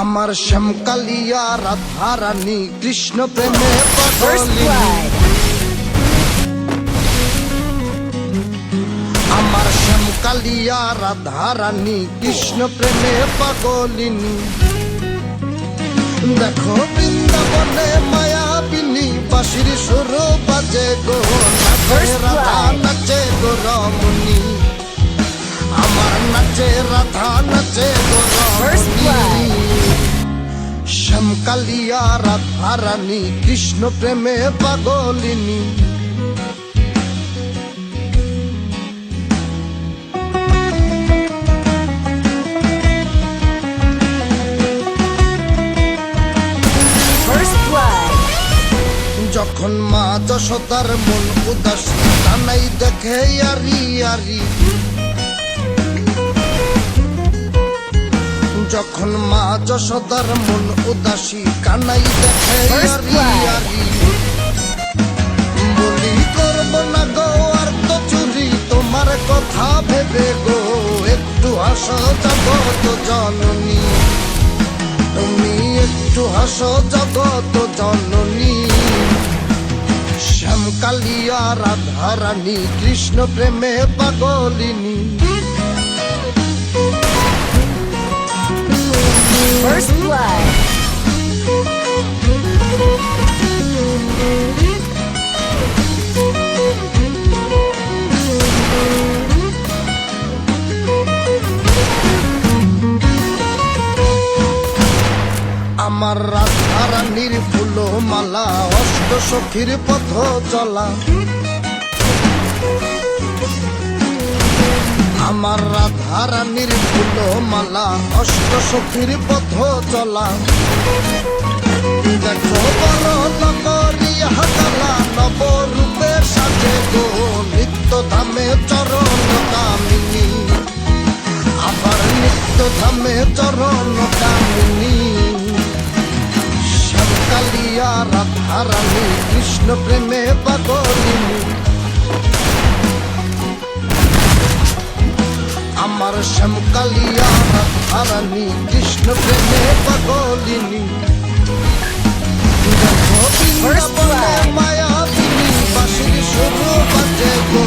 আমার শ্যামকালিয়া রাধা রানী কৃষ্ণ প্রেমে পাগলিনী। আমার শ্যামকালিয়া রাধা রানী কৃষ্ণ প্রেমে পাগলিনী। দেখো বৃন্দাবনে মায়াবিনী বাঁশির সুর বাজে গো, নাচে রাধা নাচে গো রমণী। আমার নাচে রাধা নাচে গো রমণী। শ্যামকালিয়া রাধা রানী কৃষ্ণ প্রেমে পাগলিনী। যখন মা যশোদার মন উদাসী কানাই দেখে আরি আরি। যখন মা যশোদার মন উদাসী কানাই দেখে আরি আরি। বলি করব না গো আর তো চুরি তোমার কথা ভেবে গো, একটু হাসো জগত জননী, তুমি একটু হাসো জগত জননী। শ্যামকালিয়া রাধা রানী কৃষ্ণ প্রেমে পাগলিনী। First blood. আমার রাধা রানীর ফুল মালা অষ্ট সখীর পথ চলা। আমার রাধা রানীর ফুল মালা অষ্ট সখীর পথ চলা। দেখো বড় নগরী হাতালা নবরূপে সাজে গো, নিত্য ধামে চরণ কামিনী। আবার নিত্য ধামে চরণ কামিনী। শ্যামকালিয়া রাধা রানী কৃষ্ণ প্রেমে পাগলিনী। আমার শ্যামকালিয়া রাধা রানী কৃষ্ণ প্রেমে পাগলিনী। দেখো বৃন্দাবনে মায়াবিনী বাঁশির সুর বাজে গো।